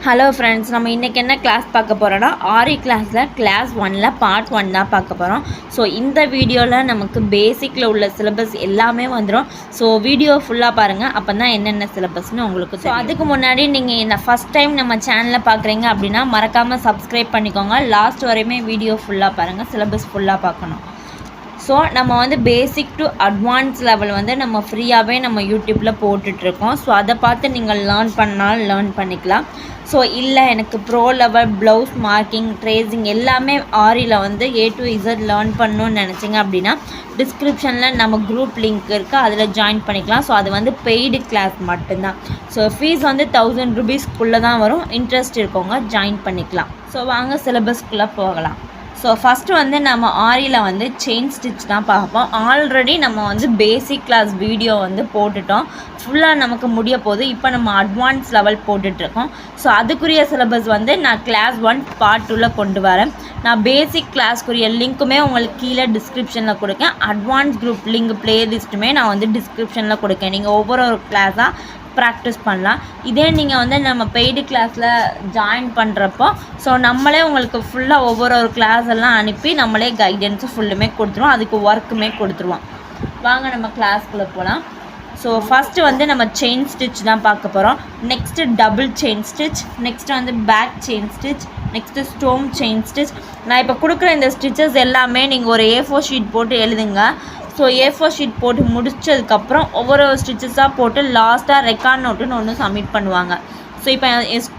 Hello friends, நம்ம இன்றைக்கி என்ன கிளாஸ் பார்க்க போகிறோன்னா ஆரி கிளாஸில் கிளாஸ் 1ல் பார்ட் 1 தான் பார்க்க போகிறோம். ஸோ இந்த வீடியோவில் நமக்கு பேசிக்கில் உள்ள சிலபஸ் எல்லாமே வந்துடும். ஸோ வீடியோ ஃபுல்லாக பாருங்கள், அப்போ தான் என்னென்ன சிலபஸ்னு உங்களுக்கு. ஸோ அதுக்கு முன்னாடி நீங்கள் இந்த ஃபஸ்ட் டைம் நம்ம சேனலில் பார்க்குறீங்க அப்படின்னா மறக்காமல் சப்ஸ்கிரைப் பண்ணிக்கோங்க. லாஸ்ட் வரையுமே வீடியோ ஃபுல்லாக பாருங்கள், சிலபஸ் ஃபுல்லாக பார்க்கணும். ஸோ நம்ம வந்து பேசிக் டு அட்வான்ஸ் லெவல் வந்து நம்ம ஃப்ரீயாகவே நம்ம யூடியூப்பில் போட்டுட்ருக்கோம். ஸோ அதை பார்த்து நீங்கள் லேர்ன் பண்ணிக்கலாம். ஸோ இல்லை எனக்கு bro level blouse marking tracing எல்லாமே ஆரியில் வந்து A to Z லேர்ன் பண்ணணுன்னு நினச்சிங்க அப்படின்னா டிஸ்கிரிப்ஷனில் நம்ம குரூப் லிங்க் இருக்குது, அதில் ஜாயின் பண்ணிக்கலாம். ஸோ அது வந்து பெய்டு கிளாஸ் மட்டும்தான். ஸோ ஃபீஸ் வந்து 1000 rupeesக்குள்ளே தான் வரும். இன்ட்ரெஸ்ட் இருக்கவங்க ஜாயின் பண்ணிக்கலாம். ஸோ வாங்க சிலபஸ்க்குள்ளே போகலாம். ஸோ ஃபஸ்ட்டு வந்து நம்ம ஆரியில் வந்து செயின் ஸ்டிச் தான் பார்ப்போம். ஆல்ரெடி நம்ம வந்து பேசிக் கிளாஸ் வீடியோ வந்து போட்டுட்டோம், ஃபுல்லாக நமக்கு முடிய போகுது. இப்போ நம்ம அட்வான்ஸ் லெவல் போட்டுட்ருக்கோம். ஸோ அதுக்குரிய சிலபஸ் வந்து நான் கிளாஸ் 1 பார்ட் 2ல் கொண்டு வரேன். நான் பேசிக் கிளாஸ்க்குரிய லிங்க்குமே உங்களுக்கு கீழே டிஸ்கிரிப்ஷனில் கொடுக்கேன். அட்வான்ஸ் குரூப் லிங்க் ப்ளேலிஸ்ட்டுமே நான் வந்து டிஸ்கிரிப்ஷனில் கொடுக்கேன். நீங்கள் ஒவ்வொரு கிளாஸாக ப்ராக்டிஸ் பண்ணலாம். இதே நீங்கள் வந்து நம்ம பெய்டு கிளாஸில் ஜாயின் பண்ணுறப்போ ஸோ நம்மளே உங்களுக்கு ஃபுல்லாக ஒவ்வொரு கிளாஸ் எல்லாம் அனுப்பி நம்மளே கைடன்ஸு ஃபுல்லுமே கொடுத்துருவோம், அதுக்கு ஒர்க்குமே கொடுத்துருவோம். வாங்க நம்ம கிளாஸ்க்குள்ளே போகலாம். ஸோ ஃபஸ்ட்டு வந்து நம்ம செயின் ஸ்டிச் தான் பார்க்க போகிறோம். Next double chain stitch, next வந்து back chain stitch, next stone chain stitch. நான் இப்போ கொடுக்குற இந்த ஸ்டிச்சஸ் எல்லாமே நீங்கள் ஒரு A4 ஷீட் போட்டு எழுதுங்க. ஸோ A4 ஷீட் போட்டு முடித்ததுக்கப்புறம் ஒவ்வொரு ஸ்டிச்சஸாக போட்டு லாஸ்ட்டாக ரெக்கார்ட் நோட்டுன்னு ஒன்று சப்மிட் பண்ணுவாங்க. ஸோ இப்போ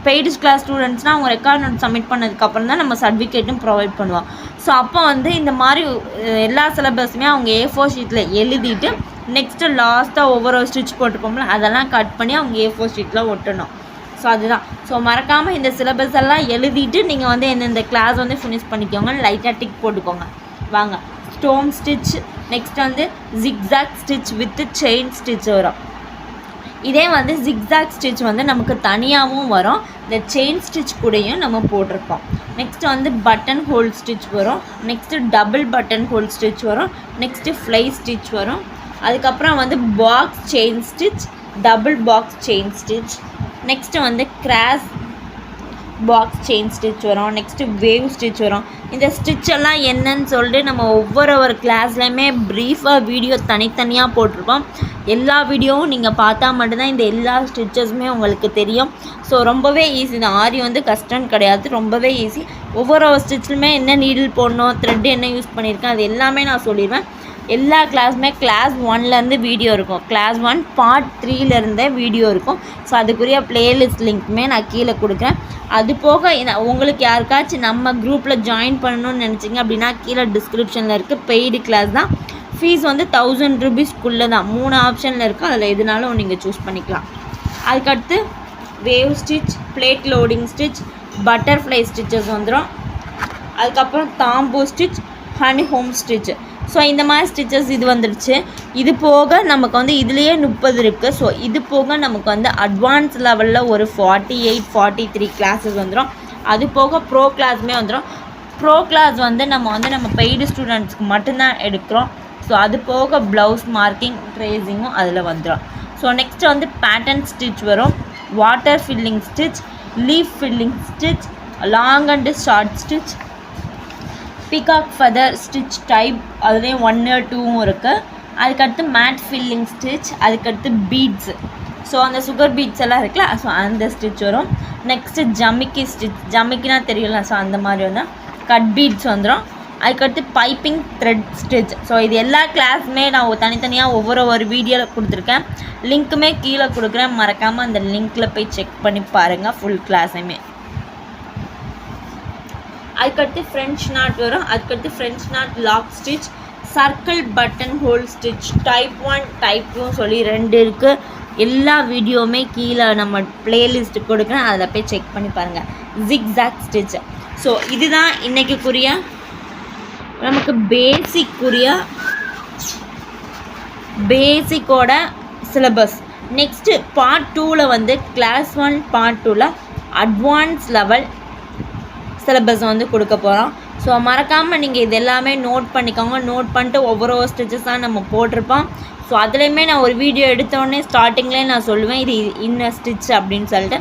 பெய்டு கிளாஸ் ஸ்டூடெண்ட்ஸ்னால் அவங்க ரெக்கார்ட் நோட் சப்மிட் பண்ணதுக்கப்புறம் தான் நம்ம சர்டிஃபிகேட்டும் ப்ரொவைட் பண்ணுவோம். ஸோ அப்போ வந்து இந்த மாதிரி எல்லா சிலபஸுமே அவங்க A4 ஷீட்டில் எழுதிட்டு நெக்ஸ்ட்டு லாஸ்ட்டாக ஒவ்வொரு ஸ்டிச் போட்டுப்போம்ல அதெல்லாம் கட் பண்ணி அவங்க A4 ஷீட்டில் ஒட்டணும். ஸோ அதுதான். ஸோ மறக்காமல் இந்த சிலபஸ் எல்லாம் எழுதிட்டு நீங்கள் வந்து இந்த கிளாஸ் வந்து ஃபினிஷ் பண்ணிக்கோங்க. லைட்டாக டிக் போட்டுக்கோங்க. வாங்க ஸ்டோன் ஸ்டிச், நெக்ஸ்ட் வந்து zigzag stitch with chain stitch வரும். இதே வந்து ஜிக்ஸாக் ஸ்டிச் வந்து நமக்கு தனியாகவும் வரும், இந்த செயின் ஸ்டிச் கூடயும் நம்ம போட்டிருப்போம். நெக்ஸ்ட் வந்து பட்டன் ஹோல் ஸ்டிச் வரும், next double button hole stitch வரும், நெக்ஸ்ட்டு ஃப்ளை ஸ்டிச் வரும். அதுக்கப்புறம் வந்து box chain stitch, double box chain stitch, next வந்து கிராஸ் பாக்ஸ் செயின் ஸ்டிச் வரும், நெக்ஸ்ட்டு வேவ் ஸ்டிச் வரும். இந்த ஸ்டிச்செல்லாம் என்னன்னு சொல்லிட்டு நம்ம ஒவ்வொரு கிளாஸ்லையுமே ப்ரீஃபாக வீடியோ தனித்தனியாக போட்டிருப்போம். எல்லா வீடியோவும் நீங்கள் பார்த்தா மட்டும்தான் இந்த எல்லா ஸ்டிச்சஸுமே உங்களுக்கு தெரியும். ஸோ ரொம்பவே ஈஸி. இந்த ஆரி வந்து கஷ்டம் கிடையாது, ரொம்பவே ஈஸி. ஒவ்வொரு ஸ்டிச்சிலுமே என்ன நீடில் போடணும், த்ரெட் என்ன யூஸ் பண்ணியிருக்கேன், அது எல்லாமே நான் சொல்லிடுவேன். எல்லா கிளாஸுமே கிளாஸ் 1லேருந்து வீடியோ இருக்கும், கிளாஸ் 1 பார்ட் 3லேருந்தே வீடியோ இருக்கும். ஸோ அதுக்குரிய ப்ளேலிஸ்ட் லிங்க்குமே நான் கீழே கொடுக்குறேன். அது போக உங்களுக்கு யாருக்காச்சும் நம்ம குரூப்பில் ஜாயின் பண்ணணும்னு நினச்சிங்க அப்படின்னா கீழே டிஸ்கிரிப்ஷனில் இருக்குது. பெய்டு கிளாஸ் தான். ஃபீஸ் வந்து 1000 rupeesக்குள்ளே தான். 3 ஆப்ஷனில் இருக்குது, அதில் எதுனாலும் நீங்கள் சூஸ் பண்ணிக்கலாம். அதுக்கடுத்து wave stitch, blade loading stitch, butterfly stitches வந்துடும். அதுக்கப்புறம் தாம்பூ stitch, honey home stitch. So இந்த மாதிரி ஸ்டிச்சஸ் இது வந்துடுச்சு. இது போக நமக்கு வந்து இதுலேயே 30 இருக்குது. ஸோ இது போக நமக்கு வந்து அட்வான்ஸ் லெவலில் ஒரு 48-43 கிளாஸஸ் வந்துடும். அது போக ப்ரோ கிளாஸுமே வந்துடும். ப்ரோ கிளாஸ் வந்து நம்ம பெய்டு ஸ்டூடெண்ட்ஸ்க்கு மட்டும்தான் எடுக்கிறோம். ஸோ அது போக ப்ளவுஸ் மார்க்கிங் ட்ரேசிங்கும் அதில் வந்துடும். ஸோ நெக்ஸ்ட் வந்து பேட்டர்ன் ஸ்டிச் வரும், water filling stitch, leaf filling stitch, long and short stitch, peacock feather stitch type, அதுலேயே 1 2 இருக்குது. அதுக்கடுத்து மேட் ஃபில்லிங் ஸ்டிச், அதுக்கடுத்து பீட்ஸு. ஸோ அந்த சுகர் பீட்ஸ் எல்லாம் இருக்குல்ல, ஸோ அந்த ஸ்டிச் வரும். நெக்ஸ்ட்டு ஜமிக்கி ஸ்டிச், ஜமிக்கினா தெரியல, ஸோ அந்த மாதிரி வந்து கட் பீட்ஸ் வந்துடும். அதுக்கடுத்து பைப்பிங் த்ரெட் ஸ்டிச். ஸோ இது எல்லா கிளாஸுமே நான் தனித்தனியாக ஒவ்வொரு வீடியோவில் கொடுத்துருக்கேன். லிங்க்குமே கீழே கொடுக்குறேன், மறக்காமல் அந்த லிங்க்கில் போய் செக் பண்ணி பாருங்கள் ஃபுல் கிளாஸுமே. அதுக்கடுத்து ஃப்ரெஞ்ச் நாட் வரும். அதுக்கடுத்து French knot lock stitch, circle button hole stitch, type 1 type 2 சொல்லி 2 இருக்குது. எல்லா வீடியோவுமே கீழே நம்ம ப்ளேலிஸ்ட்டு கொடுக்குறேன், அதில் போய் செக் பண்ணி பாருங்கள். Zigzag stitch. ஸோ இதுதான் இன்றைக்குரிய நமக்கு பேசிக்கோட சிலபஸ். நெக்ஸ்ட்டு பார்ட் 2ல் வந்து கிளாஸ் 1 பார்ட் 2ல் அட்வான்ஸ் லெவல் சிலபஸ் வந்து கொடுக்க போகிறோம். ஸோ மறக்காமல் நீங்கள் இது எல்லாமே நோட் பண்ணிக்கோங்க. நோட் பண்ணிட்டு ஒவ்வொரு ஸ்டிச்சஸாக நம்ம போட்டிருப்போம். ஸோ அதுலேயுமே நான் ஒரு வீடியோ எடுத்தோடனே ஸ்டார்டிங்லேயே நான் சொல்லுவேன் இது இன்ன ஸ்டிச் அப்படின்னு சொல்லிட்டு.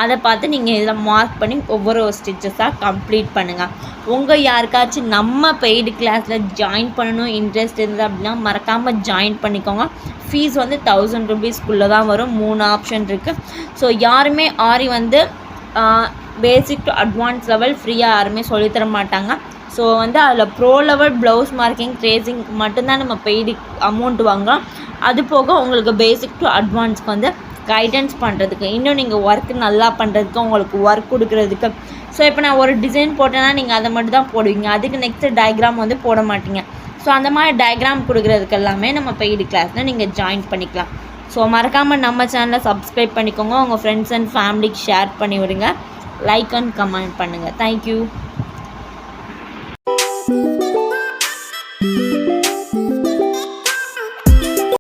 அதை பார்த்து நீங்கள் இதில் மார்க் பண்ணி ஒவ்வொரு ஸ்டிச்சஸாக கம்ப்ளீட் பண்ணுங்கள். உங்கள் யாருக்காச்சும் நம்ம பெய்டு கிளாஸில் ஜாயின் பண்ணணும் இன்ட்ரெஸ்ட் இருந்தது அப்படின்னா மறக்காமல் ஜாயின் பண்ணிக்கோங்க. ஃபீஸ் வந்து 1000 rupeesக்குள்ளே தான் வரும். 3 ஆப்ஷன் இருக்குது. ஸோ யாருமே ஆரி வந்து பேசிக் டு அட்வான்ஸ் லெவல் ஃப்ரீயாக யாருமே சொல்லித்தர மாட்டாங்க. ஸோ வந்து அதில் bro level blouse marking tracing மட்டும்தான் நம்ம பெய்டு அமௌண்ட் வாங்குகிறோம். அது போக உங்களுக்கு பேசிக் டு அட்வான்ஸ்க்கு வந்து கைடன்ஸ் பண்ணுறதுக்கு, இன்னும் நீங்கள் ஒர்க் நல்லா பண்ணுறதுக்கு, உங்களுக்கு ஒர்க் கொடுக்குறதுக்கு. ஸோ இப்போ நான் ஒரு டிசைன் போட்டேன்னா நீங்கள் அதை மட்டும் தான் போடுவீங்க, அதுக்கு நெக்ஸ்ட்டு டயக்ராம் வந்து போட மாட்டீங்க. ஸோ அந்த மாதிரி டயக்ராம் கொடுக்குறதுக்கு எல்லாமே நம்ம பெய்டு கிளாஸில் நீங்கள் ஜாயின் பண்ணிக்கலாம். ஸோ மறக்காமல் நம்ம சேனலை சப்ஸ்கிரைப் பண்ணிக்கோங்க. உங்கள் ஃப்ரெண்ட்ஸ் அண்ட் ஃபேமிலிக்கு ஷேர் பண்ணி விடுங்க. லைக் அண்ட் கமெண்ட் பண்ணுங்கள். தேங்க்யூ.